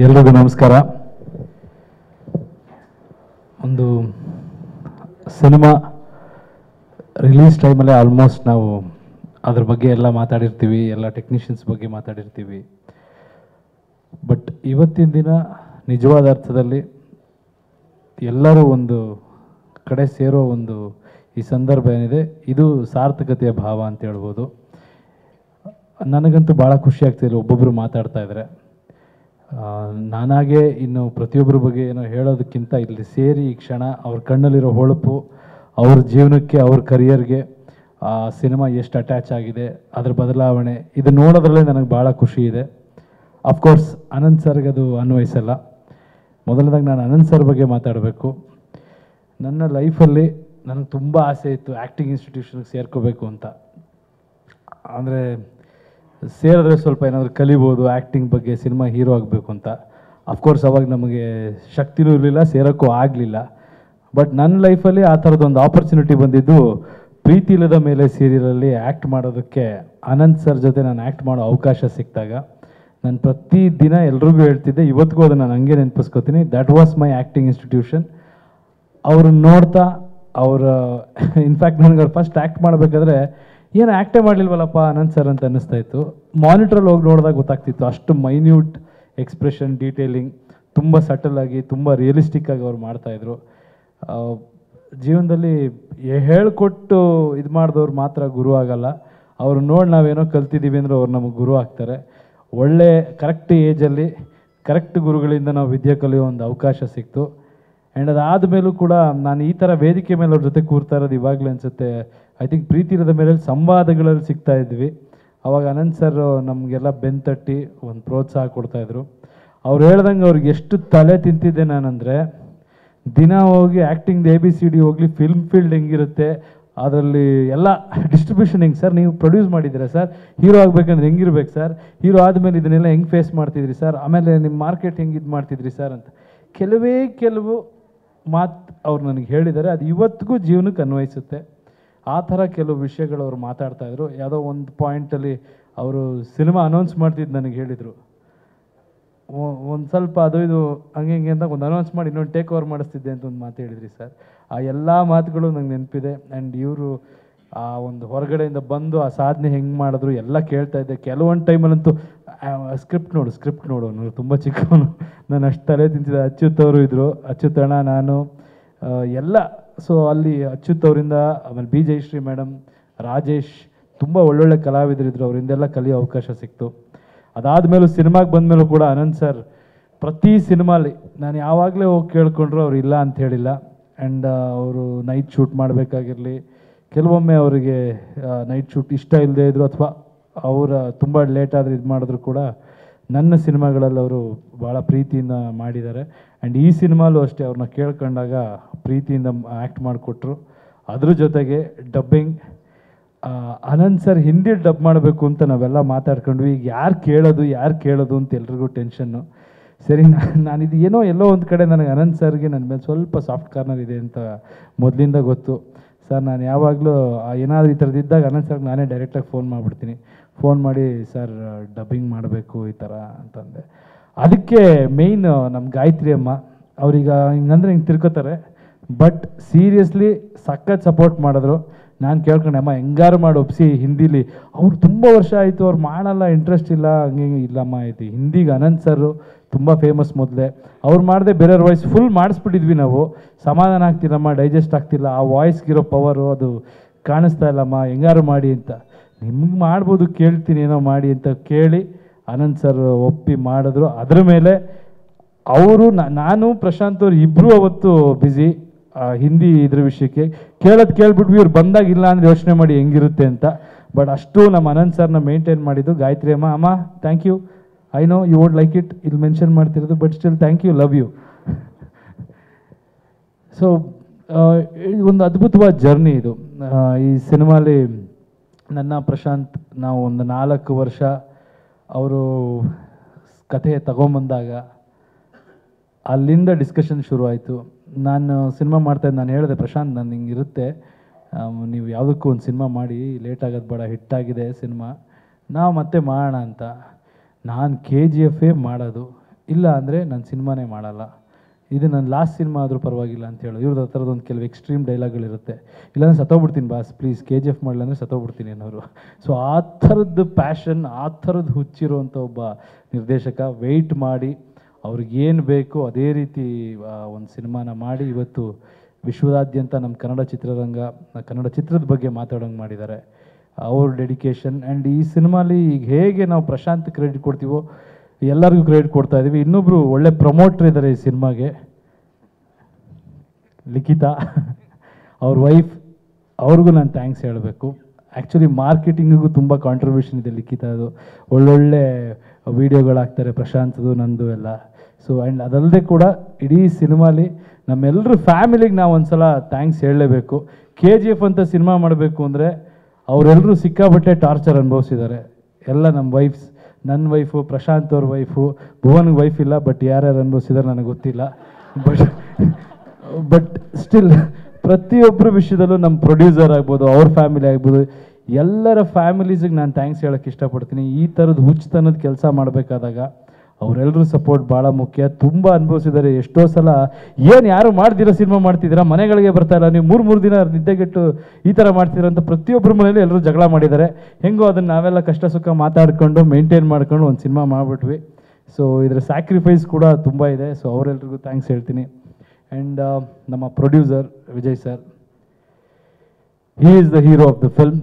ಎಲ್ರಿಗೂ ನಮಸ್ಕಾರ. ಒಂದು ಸಿನಿಮಾ ರಿಲೀಸ್ ಟೈಮಲ್ಲೇ ಆಲ್ಮೋಸ್ಟ್ ನಾವು ಅದ್ರ ಬಗ್ಗೆ ಎಲ್ಲ ಮಾತಾಡಿರ್ತೀವಿ, ಎಲ್ಲ ಟೆಕ್ನಿಷಿಯನ್ಸ್ ಬಗ್ಗೆ ಮಾತಾಡಿರ್ತೀವಿ. ಬಟ್ ಇವತ್ತಿನ ದಿನ ನಿಜವಾದ ಅರ್ಥದಲ್ಲಿ ಎಲ್ಲರೂ ಒಂದು ಕಡೆ ಸೇರೋ ಒಂದು ಈ ಸಂದರ್ಭ ಏನಿದೆ, ಇದು ಸಾರ್ಥಕತೆಯ ಭಾವ ಅಂತ ಹೇಳ್ಬೋದು. ನನಗಂತೂ ಭಾಳ ಖುಷಿ ಆಗ್ತಿದೆ ಒಬ್ಬೊಬ್ಬರು ಮಾತಾಡ್ತಾ ಇದ್ದಾರೆ. ನಾನಾಗೆ ಇನ್ನು ಪ್ರತಿಯೊಬ್ಬರ ಬಗ್ಗೆ ಏನೋ ಹೇಳೋದಕ್ಕಿಂತ ಇಲ್ಲಿ ಸೇರಿ ಈ ಕ್ಷಣ ಅವ್ರ ಕಣ್ಣಲ್ಲಿರೋ ಹೊಳಪು, ಅವ್ರ ಜೀವನಕ್ಕೆ, ಅವ್ರ ಕರಿಯರ್ಗೆ ಸಿನಿಮಾ ಎಷ್ಟು ಅಟ್ಯಾಚ್ ಆಗಿದೆ, ಅದ್ರ ಬದಲಾವಣೆ, ಇದು ನೋಡೋದ್ರಲ್ಲೇ ನನಗೆ ಭಾಳ ಖುಷಿ ಇದೆ. ಅಫ್ಕೋರ್ಸ್ ಅನಂತ್ ಸರ್ಗೆ ಅದು ಅನ್ವಯಿಸಲ್ಲ. ಮೊದಲನೇದಾಗಿ ನಾನು ಅನಂತ್ ಸರ್ ಬಗ್ಗೆ ಮಾತಾಡಬೇಕು. ನನ್ನ ಲೈಫಲ್ಲಿ ನನಗೆ ತುಂಬ ಆಸೆ ಇತ್ತು ಆ್ಯಕ್ಟಿಂಗ್ ಇನ್ಸ್ಟಿಟ್ಯೂಷನ್ಗೆ ಸೇರ್ಕೋಬೇಕು ಅಂತ. ಅಂದರೆ ಸೇರಿದ್ರೆ ಸ್ವಲ್ಪ ಏನಾದರೂ ಕಲಿಬೋದು ಆ್ಯಕ್ಟಿಂಗ್ ಬಗ್ಗೆ, ಸಿನಿಮಾ ಹೀರೋ ಆಗಬೇಕು ಅಂತ. ಅಫ್ಕೋರ್ಸ್ ಅವಾಗ ನಮಗೆ ಶಕ್ತಿನೂ ಇರಲಿಲ್ಲ, ಸೇರೋಕ್ಕೂ ಆಗಲಿಲ್ಲ. ಬಟ್ ನನ್ನ ಲೈಫಲ್ಲಿ ಆ ಥರದ್ದೊಂದು ಆಪರ್ಚುನಿಟಿ ಬಂದಿದ್ದು ಪ್ರೀತಿ ಇಲ್ಲದ ಮೇಲೆ ಸೀರಿಯಲಲ್ಲಿ ಆ್ಯಕ್ಟ್ ಮಾಡೋದಕ್ಕೆ ಅನಂತ್ ಸರ್ ಜೊತೆ ನಾನು ಆ್ಯಕ್ಟ್ ಮಾಡೋ ಅವಕಾಶ ಸಿಕ್ಕಿದಾಗ ನಾನು ಪ್ರತಿದಿನ ಎಲ್ರಿಗೂ ಹೇಳ್ತಿದ್ದೆ, ಇವತ್ತಿಗೂ ಅದನ್ನು ನಾನು ಹಂಗೆ ನೆನಪಿಸ್ಕೋತೀನಿ. That was my acting institution. ಅವ್ರನ್ನ ನೋಡ್ತಾ ಇನ್ಫ್ಯಾಕ್ಟ್ ನನಗೆ ಅವ್ರು ಫಸ್ಟ್ ಆ್ಯಕ್ಟ್ ಮಾಡಬೇಕಾದ್ರೆ ಏನು ಆ್ಯಕ್ಟೇ ಮಾಡಲಿಲ್ವಲ್ಲಪ್ಪ ಅನಂತ್ ಸರ್ ಅಂತ ಅನ್ನಿಸ್ತಾ ಇತ್ತು. ಮಾನಿಟ್ರಲ್ಲಿ ಹೋಗಿ ನೋಡಿದಾಗ ಗೊತ್ತಾಗ್ತಿತ್ತು, ಅಷ್ಟು ಮೈನ್ಯೂಟ್ ಎಕ್ಸ್ಪ್ರೆಷನ್, ಡೀಟೇಲಿಂಗ್ ತುಂಬ ಸಟಲಾಗಿ, ತುಂಬ ರಿಯಲಿಸ್ಟಿಕ್ಕಾಗಿ ಅವ್ರು ಮಾಡ್ತಾಯಿದ್ರು. ಜೀವನದಲ್ಲಿ ಹೇಳ್ಕೊಟ್ಟು ಇದು ಮಾಡಿದವ್ರು ಮಾತ್ರ ಗುರು ಆಗಲ್ಲ. ಅವ್ರು ನೋಡಿ ನಾವೇನೋ ಕಲ್ತಿದ್ದೀವಿ ಅಂದರೆ ಅವ್ರು ನಮಗೆ ಗುರು ಆಗ್ತಾರೆ. ಒಳ್ಳೆ ಕರೆಕ್ಟ್ ಏಜಲ್ಲಿ ಕರೆಕ್ಟ್ ಗುರುಗಳಿಂದ ನಾವು ವಿದ್ಯೆ ಕಲಿಯೋ ಒಂದು ಅವಕಾಶ ಸಿಕ್ತು. ಆ್ಯಂಡ್ ಅದಾದ ಮೇಲೂ ಕೂಡ ನಾನು ಈ ಥರ ವೇದಿಕೆ ಮೇಲೆ ಅವ್ರ ಜೊತೆ ಕೂರ್ತಾ ಇರೋದು ಇವಾಗಲೇ ಅನಿಸುತ್ತೆ. ಐ ಥಿಂಕ್ ಪ್ರೀತಿ ಇರೋದ ಮೇಲೆ ಸಂವಾದಗಳಲ್ಲಿ ಸಿಗ್ತಾ ಇದ್ವಿ. ಅವಾಗ ಅನಂತ್ ಸರ್ ನಮಗೆಲ್ಲ ಬೆನ್ತಟ್ಟಿ ಒಂದು ಪ್ರೋತ್ಸಾಹ ಕೊಡ್ತಾಯಿದ್ರು. ಅವ್ರು ಹೇಳ್ದಂಗೆ ಅವ್ರಿಗೆ ಎಷ್ಟು ತಲೆ ತಿಂತಿದ್ದೆ ನಾನಂದರೆ, ದಿನ ಹೋಗಿ ಆ್ಯಕ್ಟಿಂಗ್ ABCD ಹೋಗಲಿ, ಫಿಲ್ಮ್ ಫೀಲ್ಡ್ ಹೆಂಗಿರುತ್ತೆ, ಅದರಲ್ಲಿ ಎಲ್ಲ ಡಿಸ್ಟ್ರಿಬ್ಯೂಷನ್ ಹೆಂಗೆ ಸರ್, ನೀವು ಪ್ರೊಡ್ಯೂಸ್ ಮಾಡಿದ್ದೀರಾ ಸರ್, ಹೀರೋ ಆಗಬೇಕಂದ್ರೆ ಹೆಂಗಿರ್ಬೇಕು ಸರ್, ಹೀರೋ ಆದಮೇಲೆ ಇದನ್ನೆಲ್ಲ ಹೆಂಗೆ ಫೇಸ್ ಮಾಡ್ತಿದ್ರಿ ಸರ್, ಆಮೇಲೆ ನಿಮ್ಮ ಮಾರ್ಕೆಟ್ ಹೆಂಗೆ ಇದು ಮಾಡ್ತಿದ್ರಿ ಸರ್ ಅಂತ ಕೆಲವು ಮಾತು ಅವ್ರು ನನಗೆ ಹೇಳಿದ್ದಾರೆ. ಅದು ಇವತ್ತಿಗೂ ಜೀವನಕ್ಕೆ ಅನ್ವಯಿಸುತ್ತೆ. ಆ ಥರ ಕೆಲವು ವಿಷಯಗಳು ಅವ್ರು ಮಾತಾಡ್ತಾಯಿದ್ರು. ಯಾವುದೋ ಒಂದು ಪಾಯಿಂಟಲ್ಲಿ ಅವರು ಸಿನಿಮಾ ಅನೌನ್ಸ್ ಮಾಡ್ತಿದ್ದು ನನಗೆ ಹೇಳಿದರು, ಒಂದು ಸ್ವಲ್ಪ ಅದು ಇದು ಹಂಗೆ ಹಿಂಗೆ ಅಂತ ಒಂದು ಅನೌನ್ಸ್ ಮಾಡಿ ಇನ್ನೊಂದು ಟೇಕ್ ಓವರ್ ಮಾಡಿಸ್ತಿದ್ದೆ ಅಂತ ಒಂದು ಮಾತು ಹೇಳಿದ್ರಿ ಸರ್. ಆ ಎಲ್ಲ ಮಾತುಗಳು ನಂಗೆ ನೆನಪಿದೆ. ಆ್ಯಂಡ್ ಇವರು ಆ ಒಂದು ಹೊರಗಡೆಯಿಂದ ಬಂದು ಆ ಸಾಧನೆ ಹೆಂಗೆ ಮಾಡಿದ್ರು ಎಲ್ಲ ಕೇಳ್ತಾ ಇದ್ದೆ. ಕೆಲವೊಂದು ಟೈಮಲ್ಲಂತೂ ಸ್ಕ್ರಿಪ್ಟ್ ನೋಡು ನಾನು ತುಂಬ ಚಿಕ್ಕವನು, ನಾನು ಅಷ್ಟು ತಲೆ ತಿಂತಿದ್ದೆ. ಅಚ್ಯುತ್ ಅವರು ಇದ್ದರು, ಅಚ್ಯುತ್ ಅಣ್ಣ, ನಾನು ಎಲ್ಲ. ಸೊ ಅಲ್ಲಿ ಅಚ್ಯುತ್ ಅವರಿಂದ, ಆಮೇಲೆ B ಜಯಶ್ರೀ ಮೇಡಮ್, ರಾಜೇಶ್, ತುಂಬ ಒಳ್ಳೊಳ್ಳೆ ಕಲಾವಿದರಿದ್ದರು, ಅವರಿಂದೆಲ್ಲ ಕಲಿಯೋ ಅವಕಾಶ ಸಿಕ್ತು. ಅದಾದಮೇಲೂ ಸಿನಿಮಾಗೆ ಬಂದಮೇಲೂ ಕೂಡ ಅನಂತ್ ಸರ್ ಪ್ರತಿ ಸಿನಿಮಾಲಿ ನಾನು ಯಾವಾಗಲೇ ಹೋಗಿ ಕೇಳ್ಕೊಂಡ್ರು ಅವ್ರು ಇಲ್ಲ ಅಂತ ಹೇಳಿಲ್ಲ. ಆ್ಯಂಡ್ ಅವರು ನೈಟ್ ಶೂಟ್ ಮಾಡಬೇಕಾಗಿರಲಿ, ಕೆಲವೊಮ್ಮೆ ಅವರಿಗೆ ನೈಟ್ ಶೂಟ್ ಇಷ್ಟ ಇಲ್ಲದೆ ಇದ್ದರು, ಅಥವಾ ಅವರ ತುಂಬ ಲೇಟ್ ಆದರೆ ಇದು ಮಾಡಿದ್ರು ಕೂಡ ನನ್ನ ಸಿನಿಮಾಗಳಲ್ಲಿ ಅವರು ಭಾಳ ಪ್ರೀತಿಯಿಂದ ಮಾಡಿದ್ದಾರೆ. ಆ್ಯಂಡ್ ಈ ಸಿನಿಮಾಲೂ ಅಷ್ಟೇ ಅವ್ರನ್ನ ಕೇಳ್ಕೊಂಡಾಗ ಪ್ರೀತಿಯಿಂದ ಆ್ಯಕ್ಟ್ ಮಾಡಿಕೊಟ್ರು. ಅದ್ರ ಜೊತೆಗೆ dubbing, Anant sir Hindi dub ಮಾಡಬೇಕು ಅಂತ ನಾವೆಲ್ಲ ಮಾತಾಡ್ಕೊಂಡ್ವಿ. ಈಗ ಯಾರು ಕೇಳೋದು ಅಂತ ಎಲ್ರಿಗೂ ಟೆನ್ಷನ್ನು. ಸರಿ, ನಾನಿದು ಎಲ್ಲೋ ಒಂದು ಕಡೆ ನನಗೆ ಅನಂತ್ ಸರ್ಗೆ ನನ್ನ ಮೇಲೆ ಸ್ವಲ್ಪ ಸಾಫ್ಟ್ ಕಾರ್ನರ್ ಇದೆ ಅಂತ ಮೊದಲಿಂದ ಗೊತ್ತು. ಸರ್ ನಾನು ಯಾವಾಗಲೂ ಏನಾದರೂ ಈ ಥರದ್ದಿದ್ದಾಗ ಅನಂತ್ ಸರ್ಗೆ ನಾನೇ ಡೈರೆಕ್ಟಾಗಿ ಫೋನ್ ಮಾಡಿಬಿಡ್ತೀನಿ. ಫೋನ್ ಮಾಡಿ ಸರ್ ಡಬ್ಬಿಂಗ್ ಮಾಡಬೇಕು ಈ ಥರ ಅಂತಂದೆ. ಅದಕ್ಕೆ ಮೇಯ್ನ್ ನಮ್ಮ ಗಾಯತ್ರಿ ಅಮ್ಮ ಅವ್ರೀಗ ಹಿಂಗಂದ್ರೆ ಹಿಂಗೆ ತಿರ್ಕೋತಾರೆ, ಬಟ್ ಸೀರಿಯಸ್ಲಿ ಸಖತ್ ಸಪೋರ್ಟ್ ಮಾಡಿದ್ರು. ನಾನು ಕೇಳ್ಕೊಂಡೆ, ಅಮ್ಮ ಹೆಂಗಾರು ಮಾಡಿ ಒಪ್ಸಿ ಹಿಂದಿಲಿ. ಅವ್ರು ತುಂಬ ವರ್ಷ ಆಯಿತು, ಅವ್ರು ಮಾಡಲ್ಲ, ಇಂಟ್ರೆಸ್ಟ್ ಇಲ್ಲ, ಹಂಗೆ ಇಲ್ಲಮ್ಮ ಆಯ್ತು. ಹಿಂದಿಗೆ ಅನಂತ್ ಸರ್ ತುಂಬ ಫೇಮಸ್ ಮೊದಲೇ. ಅವ್ರು ಮಾಡದೆ ಬೇರೆಯವ್ರ ವಾಯ್ಸ್ ಫುಲ್ ಮಾಡಿಸ್ಬಿಟ್ಟಿದ್ವಿ ನಾವು. ಸಮಾಧಾನ ಆಗ್ತಿಲ್ಲಮ್ಮ, ಡೈಜೆಸ್ಟ್ ಆಗ್ತಿಲ್ಲ, ಆ ವಾಯ್ಸ್ಗಿರೋ ಪವರು ಅದು ಕಾಣಿಸ್ತಾ ಇಲ್ಲಮ್ಮ, ಹೆಂಗಾರು ಮಾಡಿ ಅಂತ. ನಿಮ್ಗೆ ಮಾಡ್ಬೋದು, ಕೇಳ್ತೀನಿ ಏನೋ ಮಾಡಿ ಅಂತ ಕೇಳಿ ಅನಂತ್ ಸರ್ ಒಪ್ಪಿ ಮಾಡಿದ್ರು. ಅದ್ರ ಮೇಲೆ ಅವರು ನಾನು ಪ್ರಶಾಂತ್ ಅವ್ರು ಇಬ್ಬರು ಅವತ್ತು ಬ್ಯುಸಿ ಹಿಂದಿ ಇದ್ರ ವಿಷಯಕ್ಕೆ ಕೇಳ್ಬಿಟ್ವಿ. ಇವ್ರು ಬಂದಾಗಿಲ್ಲ ಅಂದರೆ ಯೋಚನೆ ಮಾಡಿ ಹೆಂಗಿರುತ್ತೆ ಅಂತ. ಬಟ್ ಅಷ್ಟು ನಮ್ಮ ಅನಂತ್ ಸರ್ನ ಮೇಂಟೈನ್ ಮಾಡಿದ್ದು ಗಾಯತ್ರಿ ಅಮ್ಮ thank you. I know you won't like it, ಇಲ್ಲಿ ಮೆನ್ಷನ್ ಮಾಡ್ತಿರೋದು, but still thank you, love you. So ಒಂದು ಅದ್ಭುತವಾದ ಜರ್ನಿ ಇದು. ಈ ಸಿನಿಮಾಲಿ ನನ್ನ ಪ್ರಶಾಂತ್ ನಾವು ಒಂದು 4 ವರ್ಷ ಅವರು ಕಥೆ ತಗೊಂಬಂದಾಗ ಅಲ್ಲಿಂದ ಡಿಸ್ಕಷನ್ ಶುರು ಆಯಿತು. ನಾನು ಸಿನಿಮಾ ಮಾಡ್ತಾಯಿದ್ದೆ, ನಾನು ಹೇಳಿದೆ ಪ್ರಶಾಂತ್ ನಾನು ಹಿಂಗಿರುತ್ತೆ, ನೀವು ಯಾವುದಕ್ಕೂ ಒಂದು ಸಿನಿಮಾ ಮಾಡಿ, ಲೇಟ್ ಆಗೋದು ಬೇಡ, ಹಿಟ್ಟಾಗಿದೆ ಸಿನಿಮಾ, ನಾವು ಮತ್ತೆ ಮಾಡೋಣ ಅಂತ. ನಾನು KGF ಮಾಡೋದು, ಇಲ್ಲ ಅಂದರೆ ನಾನು ಸಿನಿಮಾನೇ ಮಾಡಲ್ಲ, ಇದು ನನ್ನ ಲಾಸ್ಟ್ ಸಿನಿಮಾ ಆದರೂ ಪರವಾಗಿಲ್ಲ ಅಂತ ಹೇಳೋದು. ಇವ್ರದ್ದು ಆ ಥರದೊಂದು ಕೆಲವು ಎಕ್ಸ್ಟ್ರೀಮ್ ಡೈಲಾಗ್ಗಳಿರುತ್ತೆ. ಇಲ್ಲಾಂದ್ರೆ ಸತ್ತೋಗ್ಬಿಡ್ತೀನಿ ಬಾಸ್ ಪ್ಲೀಸ್, KGF ಮಾಡಲ್ಲ ಅಂದರೆ ಸತ್ತೋಗ್ಬಿಡ್ತೀನಿ ಅನ್ನೋರು. ಸೊ ಆ ಥರದ್ದು ಪ್ಯಾಷನ್, ಆ ಥರದ್ದು ಹುಚ್ಚಿರುವಂಥ ಒಬ್ಬ ನಿರ್ದೇಶಕ ವೆಯ್ಟ್ ಮಾಡಿ ಅವ್ರಿಗೇನು ಬೇಕು ಅದೇ ರೀತಿ ಒಂದು ಸಿನಿಮಾನ ಮಾಡಿ ಇವತ್ತು ವಿಶ್ವದಾದ್ಯಂತ ನಮ್ಮ ಕನ್ನಡ ಚಿತ್ರರಂಗ, ಕನ್ನಡ ಚಿತ್ರದ ಬಗ್ಗೆ ಮಾತಾಡೋಂಗೆ ಮಾಡಿದ್ದಾರೆ. ಅವ್ರ ಡೆಡಿಕೇಶನ್ ಆ್ಯಂಡ್ ಈ ಸಿನಿಮಾಲಿ ಈಗ ಹೇಗೆ ನಾವು ಪ್ರಶಾಂತ್ ಕ್ರೆಡಿಟ್ ಕೊಡ್ತೀವೋ ಎಲ್ಲರಿಗೂ ಕ್ರೆಡಿಟ್ ಕೊಡ್ತಾ ಇದ್ದೀವಿ. ಇನ್ನೊಬ್ಬರು ಒಳ್ಳೆ ಪ್ರಮೋಟ್ರ್ ಇದ್ದಾರೆ ಈ ಸಿನಿಮಾಗೆ, ಲಿಖಿತಾ ಅವ್ರ ವೈಫ್, ಅವ್ರಿಗೂ ನಾನು ಥ್ಯಾಂಕ್ಸ್ ಹೇಳಬೇಕು. ಆ್ಯಕ್ಚುಲಿ ಮಾರ್ಕೆಟಿಂಗಿಗೂ ತುಂಬ ಕಾಂಟ್ರಿಬ್ಯೂಷನ್ ಇದೆ ಲಿಖಿತಾದು. ಒಳ್ಳೊಳ್ಳೆ ವೀಡಿಯೋಗಳಾಗ್ತಾರೆ ಪ್ರಶಾಂತ್ದು ನಂದು ಎಲ್ಲ. ಸೊ ಆ್ಯಂಡ್ ಅದಲ್ಲದೆ ಕೂಡ ಇಡೀ ಸಿನಿಮಾಲಿ ನಮ್ಮೆಲ್ಲರ ಫ್ಯಾಮಿಲಿಗೆ ನಾವು ಒಂದು ಸಲ ಥ್ಯಾಂಕ್ಸ್ ಹೇಳಲೇಬೇಕು. KGF ಅಂತ ಸಿನಿಮಾ ಮಾಡಬೇಕು ಅಂದರೆ ಅವರೆಲ್ಲರೂ ಸಿಕ್ಕಾಬಟ್ಟೆ ಟಾರ್ಚರ್ ಅನುಭವಿಸಿದ್ದಾರೆ. ಎಲ್ಲ ನಮ್ಮ ವೈಫ್ಸ್, ನನ್ನ ವೈಫು, ಪ್ರಶಾಂತ್ ಅವ್ರ ವೈಫು, ಭುವನ್ಗೆ ವೈಫ್ ಇಲ್ಲ, ಬಟ್ ಯಾರ್ಯಾರು ಅನುಭವಿಸಿದಾರೆ ನನಗೆ ಗೊತ್ತಿಲ್ಲ. ಬಟ್ ಸ್ಟಿಲ್ ಪ್ರತಿಯೊಬ್ಬರ ವಿಷಯದಲ್ಲೂ ನಮ್ಮ ಪ್ರೊಡ್ಯೂಸರ್ ಆಗ್ಬೋದು, ಅವ್ರ ಫ್ಯಾಮಿಲಿ ಆಗ್ಬೋದು, ಎಲ್ಲರ ಫ್ಯಾಮಿಲೀಸಿಗೆ ನಾನು ಥ್ಯಾಂಕ್ಸ್ ಹೇಳೋಕ್ಕೆ ಇಷ್ಟಪಡ್ತೀನಿ. ಈ ಥರದ್ದು ಹುಚ್ಚುತನದ ಕೆಲಸ ಮಾಡಬೇಕಾದಾಗ ಅವರೆಲ್ಲರೂ ಸಪೋರ್ಟ್ ಭಾಳ ಮುಖ್ಯ. ತುಂಬ ಅನುಭವಿಸಿದ್ದಾರೆ. ಎಷ್ಟೋ ಸಲ ಏನು ಯಾರು ಮಾಡ್ದಿರೋ ಸಿನಿಮಾ ಮಾಡ್ತಿದ್ದೀರಾ, ಮನೆಗಳಿಗೆ ಬರ್ತಾ ಇಲ್ಲ, ನೀವು ಮೂರು ದಿನ ನಿದ್ದೆಗೆಟ್ಟು ಈ ಥರ ಮಾಡ್ತೀರ ಅಂತ ಪ್ರತಿಯೊಬ್ಬರ ಮನೇಲಿ ಎಲ್ಲರೂ ಜಗಳ ಮಾಡಿದ್ದಾರೆ. ಹೆಂಗೋ ಅದನ್ನು ನಾವೆಲ್ಲ ಕಷ್ಟ ಸುಖ ಮಾತಾಡಿಕೊಂಡು ಮೇಂಟೈನ್ ಮಾಡ್ಕೊಂಡು ಒಂದು ಸಿನಿಮಾ ಮಾಡಿಬಿಟ್ವಿ. ಸೊ ಇದರ ಸ್ಯಾಕ್ರಿಫೈಸ್ ಕೂಡ ತುಂಬ ಇದೆ. ಸೊ ಅವರೆಲ್ರಿಗೂ ಥ್ಯಾಂಕ್ಸ್ ಹೇಳ್ತೀನಿ. ಆ್ಯಂಡ್ ನಮ್ಮ producer Vijay sir, he is the hero of the film.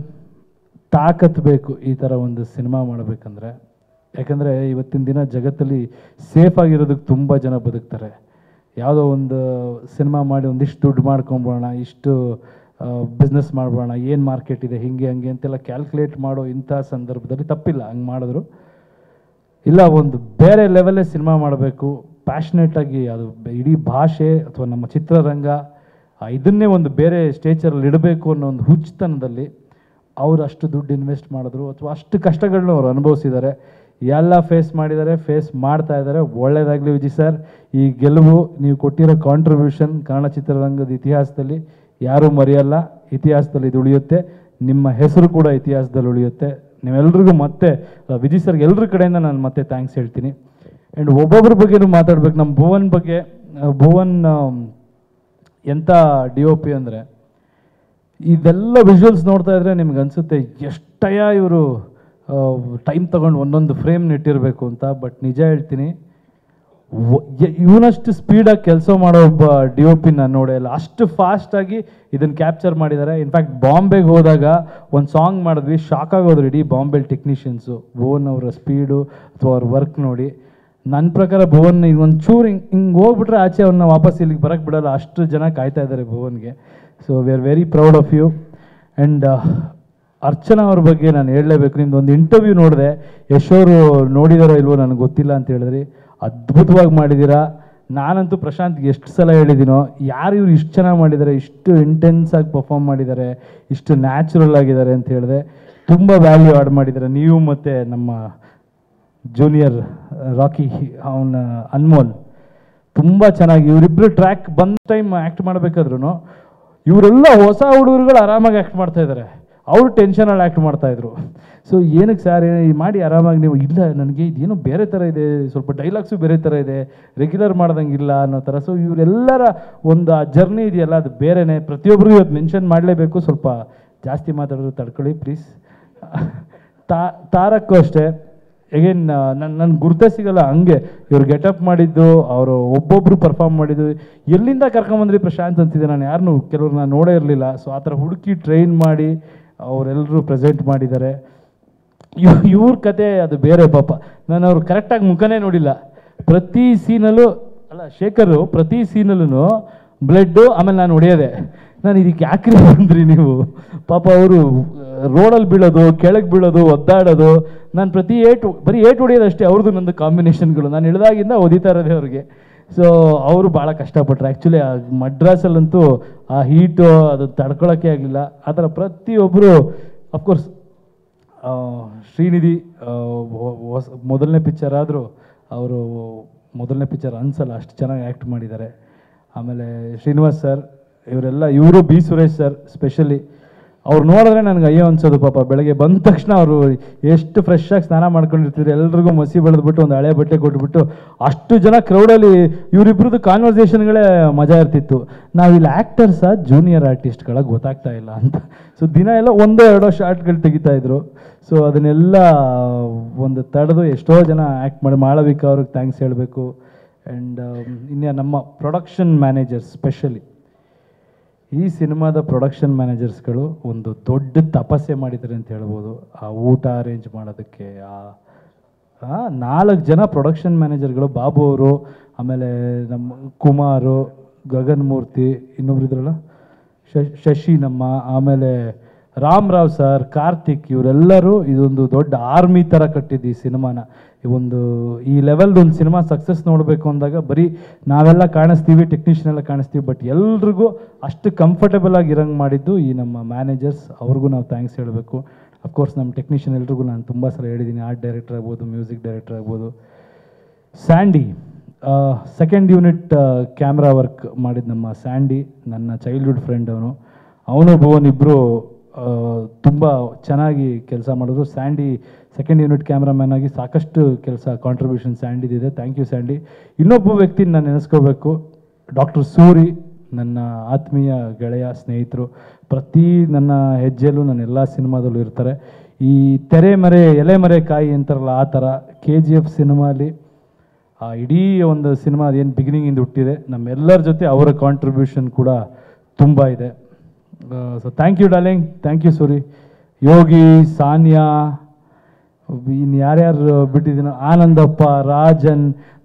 ತಾಕತ್ತು ಬೇಕು ಈ ಥರ ಒಂದು ಸಿನಿಮಾ ಮಾಡಬೇಕಂದ್ರೆ. ಯಾಕಂದರೆ ಇವತ್ತಿನ ದಿನ ಜಗತ್ತಲ್ಲಿ ಸೇಫಾಗಿರೋದಕ್ಕೆ ತುಂಬ ಜನ ಬದುಕ್ತಾರೆ. ಯಾವುದೋ ಒಂದು ಸಿನಿಮಾ ಮಾಡಿ ಒಂದಿಷ್ಟು ದುಡ್ಡು ಮಾಡ್ಕೊಂಬೋಣ, ಇಷ್ಟು ಬಿಸ್ನೆಸ್ ಮಾಡ್ಬೋಣ, ಏನು ಮಾರ್ಕೆಟ್ ಇದೆ ಹಿಂಗೆ ಹಂಗೆ ಅಂತೆಲ್ಲ ಕ್ಯಾಲ್ಕುಲೇಟ್ ಮಾಡೋ ಇಂಥ ಸಂದರ್ಭದಲ್ಲಿ ತಪ್ಪಿಲ್ಲ ಹಂಗೆ ಮಾಡಿದ್ರು. ಇಲ್ಲ, ಒಂದು ಬೇರೆ ಲೆವೆಲ್ಲೇ ಸಿನಿಮಾ ಮಾಡಬೇಕು, ಪ್ಯಾಷನೇಟಾಗಿ, ಅದು ಇಡೀ ಭಾಷೆ ಅಥವಾ ನಮ್ಮ ಚಿತ್ರರಂಗ ಇದನ್ನೇ ಒಂದು ಬೇರೆ ಸ್ಟೇಚರಲ್ಲಿ ಇಡಬೇಕು ಅನ್ನೋ ಒಂದು ಹುಚ್ಚುತನದಲ್ಲಿ ಅವರು ಅಷ್ಟು ದುಡ್ಡು ಇನ್ವೆಸ್ಟ್ ಮಾಡಿದ್ರು, ಅಥವಾ ಅಷ್ಟು ಕಷ್ಟಗಳನ್ನ ಅವರು ಅನುಭವಿಸಿದ್ದಾರೆ. ಎಲ್ಲ ಫೇಸ್ ಮಾಡಿದ್ದಾರೆ, ಫೇಸ್ ಮಾಡ್ತಾ ಇದ್ದಾರೆ. ಒಳ್ಳೆಯದಾಗಲಿ ವಿಜಯ್ ಸರ್. ಈ ಗೆಲುವು, ನೀವು ಕೊಟ್ಟಿರೋ ಕಾಂಟ್ರಿಬ್ಯೂಷನ್ ಕನ್ನಡ ಚಿತ್ರರಂಗದ ಇತಿಹಾಸದಲ್ಲಿ ಯಾರೂ ಮರೆಯಲ್ಲ. ಇತಿಹಾಸದಲ್ಲಿ ಇದು ಉಳಿಯುತ್ತೆ, ನಿಮ್ಮ ಹೆಸರು ಕೂಡ ಇತಿಹಾಸದಲ್ಲಿ ಉಳಿಯುತ್ತೆ. ನೀವೆಲ್ರಿಗೂ ಮತ್ತೆ ವಿಜಯ್ ಸರ್ಗೆ ಎಲ್ಲರ ಕಡೆಯಿಂದ ನಾನು ಮತ್ತೆ ಥ್ಯಾಂಕ್ಸ್ ಹೇಳ್ತೀನಿ. ಆ್ಯಂಡ್ ಒಬ್ಬೊಬ್ಬರ ಬಗ್ಗೆನೂ ಮಾತಾಡ್ಬೇಕು. ನಮ್ಮ ಭುವನ್ ಬಗ್ಗೆ, ಭುವನ್ ಎಂಥ DOP ಅಂದರೆ, ಇದೆಲ್ಲ ವಿಜುವಲ್ಸ್ ನೋಡ್ತಾ ಇದ್ರೆ ನಿಮ್ಗೆ ಅನಿಸುತ್ತೆ ಎಷ್ಟಯ್ಯ ಇವರು ಟೈಮ್ ತೊಗೊಂಡು ಒಂದೊಂದು ಫ್ರೇಮ್ ನೆಟ್ಟಿರಬೇಕು ಅಂತ. ಬಟ್ ನಿಜ ಹೇಳ್ತೀನಿ, ಇವನಷ್ಟು ಸ್ಪೀಡಾಗಿ ಕೆಲಸ ಮಾಡೋ ಒಬ್ಬ DOP ನಾನು ನೋಡೇ ಇಲ್ಲ. ಅಷ್ಟು ಫಾಸ್ಟಾಗಿ ಇದನ್ನು ಕ್ಯಾಪ್ಚರ್ ಮಾಡಿದ್ದಾರೆ. ಇನ್ಫ್ಯಾಕ್ಟ್ ಬಾಂಬೆಗೆ ಹೋದಾಗ ಒಂದು ಸಾಂಗ್ ಮಾಡಿದ್ವಿ, ಶಾಕ್ ಆಗೋದ್ರು ಇಡೀ ಬಾಂಬೆಲಿ ಟೆಕ್ನಿಷಿಯನ್ಸು ಭುವನ್ ಅವರ ಸ್ಪೀಡು ಅಥವಾ ಅವ್ರ ವರ್ಕ್ ನೋಡಿ. ನನ್ನ ಪ್ರಕಾರ ಭುವನ್ ಈಗ ಒಂದು ಚೂರು ಹಿಂಗೆ ಹೋಗ್ಬಿಟ್ರೆ ಆಚೆ ಅವನ್ನ ವಾಪಸ್ ಇಲ್ಲಿಗೆ ಬರೋಕ್ಕೆ ಬಿಡಲ್ಲ, ಅಷ್ಟು ಜನ ಕಾಯ್ತಾ ಇದ್ದಾರೆ ಭುವನ್ಗೆ. So we are very proud of you. And Archana ಅವ್ರ ಬಗ್ಗೆ ನಾನು ಹೇಳಲೇಬೇಕು. ನಿಮ್ದು ಒಂದು ಇಂಟರ್ವ್ಯೂ ನೋಡಿದೆ, ಯಶೋರು ನೋಡಿದಾರೋ ಇಲ್ವೋ ನನಗೆ ಗೊತ್ತಿಲ್ಲ ಅಂತ ಹೇಳಿದ್ರಿ. ಅದ್ಭುತವಾಗಿ ಮಾಡಿದ್ದೀರಾ. ನಾನಂತೂ ಪ್ರಶಾಂತ್ಗೆ ಎಷ್ಟು ಸಲ ಹೇಳಿದ್ದೀನೋ, ಯಾರು ಇವ್ರು ಇಷ್ಟು ಚೆನ್ನಾಗಿ ಮಾಡಿದ್ದಾರೆ, ಇಷ್ಟು ಇಂಟೆನ್ಸಾಗಿ ಪರ್ಫಾರ್ಮ್ ಮಾಡಿದ್ದಾರೆ, ಇಷ್ಟು ನ್ಯಾಚುರಲ್ ಆಗಿದ್ದಾರೆ ಅಂತ ಹೇಳಿದೆ. ತುಂಬ ವ್ಯಾಲ್ಯೂ ಆ್ಯಡ್ ಮಾಡಿದ್ದಾರೆ ನೀವು ಮತ್ತು ನಮ್ಮ ಜೂನಿಯರ್ ರಾಕಿ, ಅವನ ಅನ್ಮೋಲ್. ತುಂಬ ಚೆನ್ನಾಗಿ ಇವರಿಬ್ಬರು ಟ್ರ್ಯಾಕ್ ಬಂದ ಟೈಮ್ ಆ್ಯಕ್ಟ್ ಮಾಡಬೇಕಾದ್ರೂ ಇವರೆಲ್ಲ ಹೊಸ ಹುಡುಗರುಗಳು ಆರಾಮಾಗಿ ಆ್ಯಕ್ಟ್ ಮಾಡ್ತಾ ಇದ್ದಾರೆ, ಅವರು ಟೆನ್ಷನಲ್ಲಿ ಆ್ಯಕ್ಟ್ ಮಾಡ್ತಾಯಿದ್ರು. ಸೊ ಏನಕ್ಕೆ ಸರ್ ಮಾಡಿ ಆರಾಮಾಗಿ ನೀವು, ಇಲ್ಲ ನನಗೆ ಇದೇನೋ ಬೇರೆ ಥರ ಇದೆ, ಸ್ವಲ್ಪ ಡೈಲಾಗ್ಸು ಬೇರೆ ಥರ ಇದೆ, ರೆಗ್ಯುಲರ್ ಮಾಡ್ದಂಗಿಲ್ಲ ಅನ್ನೋ ಥರ. ಸೊ ಇವರೆಲ್ಲರ ಒಂದು ಆ ಜರ್ನಿ ಇದೆಯಲ್ಲ, ಅದು ಬೇರೆಯೇ. ಪ್ರತಿಯೊಬ್ಬರಿಗೂ ಇವತ್ತು ಮೆನ್ಷನ್ ಮಾಡಲೇಬೇಕು. ಸ್ವಲ್ಪ ಜಾಸ್ತಿ ಮಾತಾಡೋದು ತಡ್ಕೊಳ್ಳಿ ಪ್ಲೀಸ್. ತಾರಕ್ಕೂ ಅಷ್ಟೇ, ಎಗೇನ್ ನನ್ನ ಗುರ್ತೇ ಸಿಗಲ್ಲ ಹಂಗೆ ಇವ್ರು ಗೆಟಪ್ ಮಾಡಿದ್ದು, ಅವರು ಒಬ್ಬೊಬ್ಬರು ಪರ್ಫಾರ್ಮ್ ಮಾಡಿದ್ದು. ಎಲ್ಲಿಂದ ಕರ್ಕೊಂಬಂದ್ರಿ ಪ್ರಶಾಂತ್ ಅಂತಿದೆ. ನಾನು ಯಾರನ್ನೂ ಕೆಲವ್ರು ನಾನು ನೋಡೇ ಇರಲಿಲ್ಲ. ಸೊ ಆ ಥರ ಹುಡುಕಿ ಟ್ರೈನ್ ಮಾಡಿ ಅವರೆಲ್ಲರೂ ಪ್ರೆಸೆಂಟ್ ಮಾಡಿದ್ದಾರೆ. ಇವ್ರ ಕತೆ ಅದು ಬೇರೆ ಪಾಪ. ನಾನು ಅವ್ರು ಕರೆಕ್ಟಾಗಿ ಮುಖನೇ ನೋಡಿಲ್ಲ. ಪ್ರತಿ ಸೀನಲ್ಲೂ ಅಲ್ಲ, ಶೇಖರು ಪ್ರತಿ ಸೀನಲ್ಲೂ ಬ್ಲಡ್ಡು, ಆಮೇಲೆ ನಾನು ಹೊಡೆಯೋದೆ. ನಾನು ಇದಕ್ಕೆ ಯಾಕ್ರಿ ಬಂದ್ರಿ ನೀವು? ಪಾಪ ಅವರು ರೋಡಲ್ಲಿ ಬೀಳೋದು, ಕೆಳಗೆ ಬೀಳೋದು, ಒದ್ದಾಡೋದು. ನಾನು ಪ್ರತಿ ಬರೀ ಹೊಡೆಯೋದು ಅಷ್ಟೇ ಅವ್ರದ್ದು ನಂದು ಕಾಂಬಿನೇಷನ್ಗಳು. ನಾನು ಇಳಿದಾಗಿಂದ ಓದಿತಾ ಇರೋದೇ ಅವ್ರಿಗೆ. ಸೊ ಅವರು ಭಾಳ ಕಷ್ಟಪಟ್ಟರು. ಆ್ಯಕ್ಚುಲಿ ಆ ಮಡ್ರಾಸಲ್ಲಂತೂ ಆ ಹೀಟು ಅದು ತಡ್ಕೊಳಕ್ಕೆ ಆಗಲಿಲ್ಲ. ಆ ಥರ ಪ್ರತಿಯೊಬ್ಬರು, ಅಫ್ಕೋರ್ಸ್ ಶ್ರೀನಿಧಿ ಮೊದಲನೇ ಪಿಕ್ಚರ್ ಆದರೂ ಅವರು ಮೊದಲನೇ ಪಿಕ್ಚರ್ ಅನ್ಸಲ್ಲ, ಅಷ್ಟು ಚೆನ್ನಾಗಿ ಆ್ಯಕ್ಟ್ ಮಾಡಿದ್ದಾರೆ. ಆಮೇಲೆ ಶ್ರೀನಿವಾಸ್ ಸರ್, ಇವರೆಲ್ಲ, ಇವರು ಬಿ ಸುರೇಶ್ ಸರ್ ಸ್ಪೆಷಲಿ ಅವ್ರು ನೋಡಿದ್ರೆ ನನಗೆ ಅಯ್ಯೋ ಅನ್ಸೋದು ಪಾಪ. ಬೆಳಗ್ಗೆ ಬಂದ ತಕ್ಷಣ ಅವರು ಎಷ್ಟು ಫ್ರೆಶ್ ಆಗಿ ಸ್ನಾನ ಮಾಡ್ಕೊಂಡಿರ್ತಿದ್ರು, ಎಲ್ರಿಗೂ ಮಸಿ ಬೆಳೆದ್ಬಿಟ್ಟು ಒಂದು ಹಳೆ ಬಟ್ಟೆ ಕೊಟ್ಬಿಟ್ಟು ಅಷ್ಟು ಜನ ಕ್ರೌಡಲ್ಲಿ ಇವರಿಬ್ರದ್ದು ಕಾನ್ವರ್ಸೇಷನ್ಗಳೇ ಮಜಾ ಇರ್ತಿತ್ತು. ನಾವಿಲ್ಲಿ ಆ್ಯಕ್ಟರ್ಸಾ ಜೂನಿಯರ್ ಆರ್ಟಿಸ್ಟ್ಗಳ ಗೊತ್ತಾಗ್ತಾ ಇಲ್ಲ ಅಂತ. ಸೊ ದಿನ ಎಲ್ಲ ಒಂದೋ ಎರಡೋ ಶಾರ್ಟ್ಗಳು ತೆಗಿತಾ ಇದ್ರು. ಸೊ ಅದನ್ನೆಲ್ಲ ಒಂದು ತಡೆದು ಎಷ್ಟೋ ಜನ ಆ್ಯಕ್ಟ್ ಮಾಡಿ, ಮಾಳವಿಕಾ ಅವ್ರಿಗೆ ಥ್ಯಾಂಕ್ಸ್ ಹೇಳಬೇಕು. ಆ್ಯಂಡ್ ಇನ್ನು ನಮ್ಮ ಪ್ರೊಡಕ್ಷನ್ ಮ್ಯಾನೇಜರ್ಸ್, ಸ್ಪೆಷಲಿ ಈ ಸಿನಿಮಾದ ಪ್ರೊಡಕ್ಷನ್ ಮ್ಯಾನೇಜರ್ಸ್ಗಳು ಒಂದು ದೊಡ್ಡ ತಪಸ್ಸೆ ಮಾಡಿದ್ದಾರೆ ಅಂತ ಹೇಳ್ಬೋದು. ಆ ಊಟ ಅರೇಂಜ್ ಮಾಡೋದಕ್ಕೆ 4 ಜನ ಪ್ರೊಡಕ್ಷನ್ ಮ್ಯಾನೇಜರ್ಗಳು, ಬಾಬು ಅವರು, ಆಮೇಲೆ ನಮ್ಮ ಕುಮಾರು, ಗಗನ್ ಮೂರ್ತಿ, ಇನ್ನೊಬ್ರು ಇದ್ರಲ್ಲ ಶಶಿ ನಮ್ಮ, ಆಮೇಲೆ ರಾಮರಾವ್ ಸರ್, ಕಾರ್ತಿಕ್, ಇವರೆಲ್ಲರೂ ಇದೊಂದು ದೊಡ್ಡ ಆರ್ಮಿ ಥರ ಕಟ್ಟಿದ್ದು ಈ ಸಿನಿಮಾನ. ಈ ಲೆವೆಲ್ದೊಂದು ಸಿನಿಮಾ ಸಕ್ಸಸ್ ನೋಡಬೇಕು ಅಂದಾಗ ಬರೀ ನಾವೆಲ್ಲ ಕಾಣಿಸ್ತೀವಿ, ಟೆಕ್ನಿಷಿಯನ್ ಎಲ್ಲ ಕಾಣಿಸ್ತೀವಿ, ಬಟ್ ಎಲ್ರಿಗೂ ಅಷ್ಟು ಕಂಫರ್ಟಬಲ್ ಆಗಿ ಇರಂಗೆ ಮಾಡಿದ್ದು ಈ ನಮ್ಮ ಮ್ಯಾನೇಜರ್ಸ್. ಅವ್ರಿಗೂ ನಾವು ಥ್ಯಾಂಕ್ಸ್ ಹೇಳಬೇಕು. ಅಫ್ಕೋರ್ಸ್ ನಮ್ಮ ಟೆಕ್ನಿಷಿಯನ್ ಎಲ್ರಿಗೂ ನಾನು ತುಂಬ ಸಲ ಹೇಳಿದ್ದೀನಿ, ಆರ್ಟ್ ಡೈರೆಕ್ಟರ್ ಆಗ್ಬೋದು, ಮ್ಯೂಸಿಕ್ ಡೈರೆಕ್ಟರ್ ಆಗ್ಬೋದು. Sandy second unit camera work ಮಾಡಿದ ನಮ್ಮ ಸ್ಯಾಂಡಿ, ನನ್ನ ಚೈಲ್ಡ್ಹುಡ್ ಫ್ರೆಂಡ್ ಅವನು ಭುವನ್ ಇಬ್ಬರು ತುಂಬ ಚೆನ್ನಾಗಿ ಕೆಲಸ ಮಾಡಿದ್ರು. ಸ್ಯಾಂಡಿ ಸೆಕೆಂಡ್ ಯೂನಿಟ್ ಕ್ಯಾಮ್ರಾಮ್ಯಾನ್ ಆಗಿ ಸಾಕಷ್ಟು ಕೆಲಸ ಕಾಂಟ್ರಿಬ್ಯೂಷನ್ ಸ್ಯಾಂಡಿದಿದೆ. Thank you Sandy. ಇನ್ನೊಬ್ಬ ವ್ಯಕ್ತಿನ ನಾನು ನೆನೆಸ್ಕೋಬೇಕು, ಡಾಕ್ಟರ್ ಸೂರಿ, ನನ್ನ ಆತ್ಮೀಯ ಗೆಳೆಯ, ಸ್ನೇಹಿತರು. ಪ್ರತಿ ನನ್ನ ಹೆಜ್ಜೆಯಲ್ಲೂ ನನ್ನ ಎಲ್ಲ ಸಿನಿಮಾದಲ್ಲೂ ಇರ್ತಾರೆ. ಈ ಎಲೆ ಮರೆ ಕಾಯಿ ಅಂತಾರಲ್ಲ ಆ ಥರ KGF ಸಿನಿಮಾಲಿ ಇಡೀ ಒಂದು ಸಿನಿಮಾ ಅದೇನು ಬಿಗಿನಿಂಗಿಂದ ಹುಟ್ಟಿದೆ, ನಮ್ಮೆಲ್ಲರ ಜೊತೆ ಅವರ ಕಾಂಟ್ರಿಬ್ಯೂಷನ್ ಕೂಡ ತುಂಬ ಇದೆ. So thank you darling, thank you Suri. Yogi, Sanya, ಇನ್ನು ಯಾರ್ಯಾರು ಬಿಟ್ಟಿದ್ದೀನೋ, ಆನಂದಪ್ಪ, ರಾಜನ್,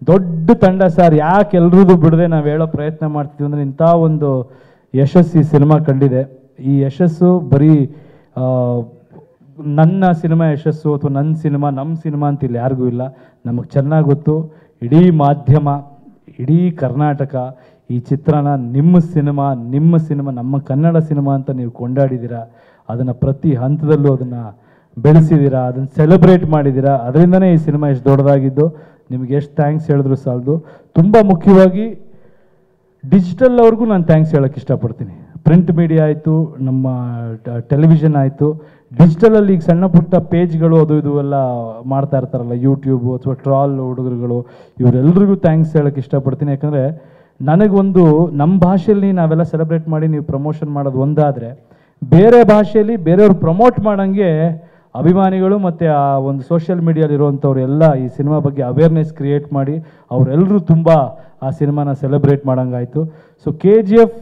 ದೊಡ್ಡ ತಂಡ ಸರ್. ಯಾಕೆ ಎಲ್ರದ್ದು ಬಿಡದೆ ನಾವು ಹೇಳೋ ಪ್ರಯತ್ನ ಮಾಡ್ತೀವಿ ಅಂದರೆ ಇಂಥ ಒಂದು ಯಶಸ್ಸು ಈ ಸಿನಿಮಾ ಕಂಡಿದೆ. ಈ ಯಶಸ್ಸು ಬರೀ ನನ್ನ ಸಿನಿಮಾ ಯಶಸ್ಸು ಅಥವಾ ನಮ್ಮ ಸಿನಿಮಾ ಅಂತ ಇಲ್ಲಿ ಯಾರಿಗೂ ಇಲ್ಲ. ನಮಗೆ ಚೆನ್ನಾಗಿ ಗೊತ್ತು, ಇಡೀ ಮಾಧ್ಯಮ, ಇಡೀ ಕರ್ನಾಟಕ ಈ ಚಿತ್ರನ ನಿಮ್ಮ ಸಿನಿಮಾ, ನಮ್ಮ ಕನ್ನಡ ಸಿನಿಮಾ ಅಂತ ನೀವು ಕೊಂಡಾಡಿದ್ದೀರಾ. ಅದನ್ನು ಪ್ರತಿ ಹಂತದಲ್ಲೂ ಅದನ್ನು ಬೆಳೆಸಿದ್ದೀರಾ, ಅದನ್ನು ಸೆಲೆಬ್ರೇಟ್ ಮಾಡಿದ್ದೀರಾ. ಅದರಿಂದನೇ ಈ ಸಿನಿಮಾ ಎಷ್ಟು ದೊಡ್ಡದಾಗಿದ್ದು. ನಿಮಗೆ ಎಷ್ಟು ಥ್ಯಾಂಕ್ಸ್ ಹೇಳಿದ್ರು ಸಾಲದು. ತುಂಬ ಮುಖ್ಯವಾಗಿ ಡಿಜಿಟಲ್ ಅವ್ರಿಗೂ ನಾನು ಥ್ಯಾಂಕ್ಸ್ ಹೇಳೋಕ್ಕೆ ಇಷ್ಟಪಡ್ತೀನಿ. ಪ್ರಿಂಟ್ ಮೀಡಿಯಾ ಆಯಿತು, ನಮ್ಮ ಟೆಲಿವಿಷನ್ ಆಯಿತು, ಡಿಜಿಟಲಲ್ಲಿ ಈಗ ಸಣ್ಣ ಪುಟ್ಟ ಪೇಜ್ಗಳು ಅದು ಇದು ಎಲ್ಲ ಮಾಡ್ತಾ ಇರ್ತಾರಲ್ಲ, ಯೂಟ್ಯೂಬು ಅಥವಾ ಟ್ರಾಲ್ ಹುಡುಗರುಗಳು, ಇವರೆಲ್ಲರಿಗೂ ಥ್ಯಾಂಕ್ಸ್ ಹೇಳೋಕ್ಕೆ ಇಷ್ಟಪಡ್ತೀನಿ. ಯಾಕಂದರೆ ನನಗೊಂದು ನಮ್ಮ ಭಾಷೆಯಲ್ಲಿ ನಾವೆಲ್ಲ ಸೆಲೆಬ್ರೇಟ್ ಮಾಡಿ ನೀವು ಪ್ರಮೋಷನ್ ಮಾಡೋದು ಒಂದಾದರೆ, ಬೇರೆ ಭಾಷೆಯಲ್ಲಿ ಬೇರೆಯವ್ರು ಪ್ರಮೋಟ್ ಮಾಡೋಂಗೆ ಅಭಿಮಾನಿಗಳು ಮತ್ತು ಆ ಒಂದು ಸೋಷಿಯಲ್ ಮೀಡಿಯಾಲಿರುವಂಥವ್ರು ಎಲ್ಲ ಈ ಸಿನಿಮಾ ಬಗ್ಗೆ ಅವೇರ್ನೆಸ್ ಕ್ರಿಯೇಟ್ ಮಾಡಿ ಅವರೆಲ್ಲರೂ ತುಂಬ ಆ ಸಿನಿಮಾನ ಸೆಲೆಬ್ರೇಟ್ ಮಾಡೋಂಗಾಯಿತು. ಸೊ KGF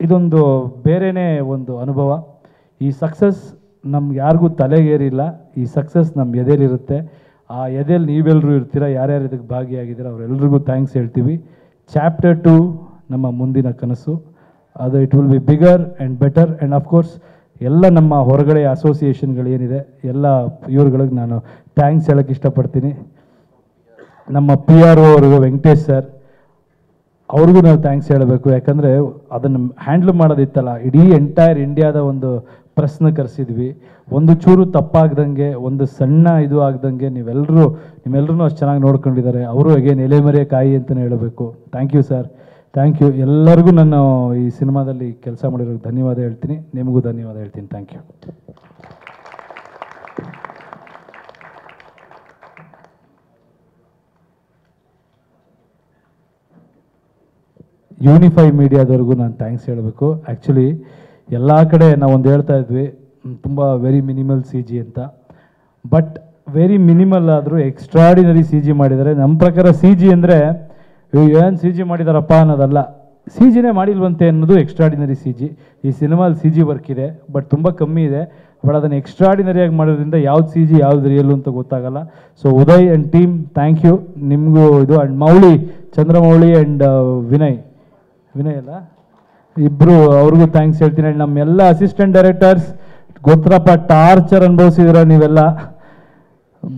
ಇದೊಂದು ಬೇರೆಯೇ ಒಂದು ಅನುಭವ. ಈ ಸಕ್ಸಸ್ ನಮ್ಗೆ ಯಾರಿಗೂ ತಲೆಗೇರಿಲ್ಲ, ಈ ಸಕ್ಸಸ್ ನಮ್ಮ ಎದೆಯಲ್ಲಿರುತ್ತೆ. ಆ ಎದೆಯಲ್ಲಿ ನೀವೆಲ್ಲರೂ ಇರ್ತೀರ, ಯಾರ್ಯಾರು ಇದಕ್ಕೆ ಭಾಗಿಯಾಗಿದ್ದೀರ ಅವರೆಲ್ಲರಿಗೂ ಥ್ಯಾಂಕ್ಸ್ ಹೇಳ್ತೀವಿ. ಚಾಪ್ಟರ್ 2 ನಮ್ಮ ಮುಂದಿನ ಕನಸು, ಅದು it will be bigger and better. And of course ಎಲ್ಲ ನಮ್ಮ ಹೊರಗಡೆ ಅಸೋಸಿಯೇಷನ್ಗಳೇನಿದೆ ಎಲ್ಲ ಇವ್ರುಗಳಿಗೆ ನಾನು ಥ್ಯಾಂಕ್ಸ್ ಹೇಳೋಕ್ಕೆ ಇಷ್ಟಪಡ್ತೀನಿ. ನಮ್ಮ PRO ಅವ್ರಿಗೂ, ವೆಂಕಟೇಶ್ ಸರ್, ಅವ್ರಿಗೂ ನಾವು ಥ್ಯಾಂಕ್ಸ್ ಹೇಳಬೇಕು. ಯಾಕಂದರೆ ಅದನ್ನು ಹ್ಯಾಂಡ್ಲ್ ಮಾಡೋದಿತ್ತಲ್ಲ, ಇಡೀ ಎಂಟೈರ್ ಇಂಡಿಯಾದ ಒಂದು ಪ್ರಶ್ನೆ ಕರೆಸಿದ್ವಿ. ಒಂದು ಚೂರು ತಪ್ಪಾಗ್ದಂಗೆ, ಒಂದು ಸಣ್ಣ ಇದು ಆಗ್ದಂಗೆ ನಿಮ್ಮೆಲ್ಲರೂ ಅಷ್ಟು ಚೆನ್ನಾಗಿ ನೋಡ್ಕೊಂಡಿದ್ದಾರೆ. ಅವರು ಅಗೇನ್ ಎಲೆಮರೆ ಕಾಯಿ ಅಂತಲೇ ಹೇಳಬೇಕು. Thank you sir, thank you. ಎಲ್ಲರಿಗೂ ನಾನು ಈ ಸಿನಿಮಾದಲ್ಲಿ ಕೆಲಸ ಮಾಡಿರೋಕ್ಕೆ ಧನ್ಯವಾದ ಹೇಳ್ತೀನಿ. ನಿಮಗೂ ಧನ್ಯವಾದ ಹೇಳ್ತೀನಿ. Thank you. ಯೂನಿಫೈ ಮೀಡಿಯಾದವ್ರಿಗೂ ನಾನು ಥ್ಯಾಂಕ್ಸ್ ಹೇಳಬೇಕು. ಆ್ಯಕ್ಚುಲಿ ಎಲ್ಲ ಕಡೆ ನಾವೊಂದು ಹೇಳ್ತಾ ಇದ್ವಿ, ತುಂಬ ವೆರಿ ಮಿನಿಮಲ್ CG ಅಂತ. ಬಟ್ ವೆರಿ ಮಿನಿಮಲ್ ಆದರೂ ಎಕ್ಸ್ಟ್ರಾಡಿನರಿ CG ಮಾಡಿದ್ದಾರೆ. ನಮ್ಮ ಪ್ರಕಾರ CG ಅಂದರೆ ಏನು CG ಮಾಡಿದಾರಪ್ಪ ಅನ್ನೋದಲ್ಲ, CGನೇ ಮಾಡಿಲ್ವಂತೆ ಅನ್ನೋದು ಎಕ್ಸ್ಟ್ರಾಡಿನರಿ CG. ಈ ಸಿನಿಮಾಲಿ CG ವರ್ಕ್ ಇದೆ, ಬಟ್ ತುಂಬ ಕಮ್ಮಿ ಇದೆ. ಬಟ್ ಅದನ್ನು ಎಕ್ಸ್ಟ್ರಾಡಿನರಿಯಾಗಿ ಮಾಡೋದ್ರಿಂದ ಯಾವ್ದು CG ಯಾವ್ದು ರಿಯಲ್ಲು ಅಂತ ಗೊತ್ತಾಗಲ್ಲ. So Uday and team thank you. ನಿಮಗೂ ಇದು ಆ್ಯಂಡ್ ಮೌಳಿ, ಚಂದ್ರಮೌಳಿ ಆ್ಯಂಡ್ ವಿನಯ್ ಅಲ್ಲ ಇಬ್ಬರು, ಅವ್ರಿಗೂ ಥ್ಯಾಂಕ್ಸ್ ಹೇಳ್ತೀನಿ. ಆ್ಯಂಡ್ ನಮ್ಮೆಲ್ಲ ಅಸಿಸ್ಟೆಂಟ್ ಡೈರೆಕ್ಟರ್ಸ್ ಗೊತ್ತರಪ್ಪ, ಟಾರ್ಚರ್ ಅನುಭವಿಸಿದಿರ ನೀವೆಲ್ಲ,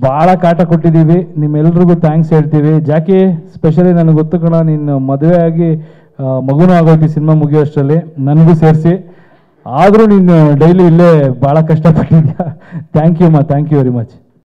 ಭಾಳ ಕಾಟ ಕೊಟ್ಟಿದ್ದೀವಿ. ನಿಮ್ಮೆಲ್ರಿಗೂ ಥ್ಯಾಂಕ್ಸ್ ಹೇಳ್ತೀವಿ. ಜಾಕಿ ಸ್ಪೆಷಲಿ ನನಗೆ ಗೊತ್ತು ಕಣ, ನೀನು ಮದುವೆ ಆಗಿ ಮಗುನೂ ಆಗೋಯ್ತು ಸಿನಿಮಾ ಮುಗಿಯೋಷ್ಟರಲ್ಲಿ, ನನಗೂ ಸೇರಿಸಿ. ಆದರೂ ನೀನು ಡೈಲಿ ಇಲ್ಲೇ ಭಾಳ ಕಷ್ಟಪಟ್ಟಿದ್ಯಾ. Thank you very much.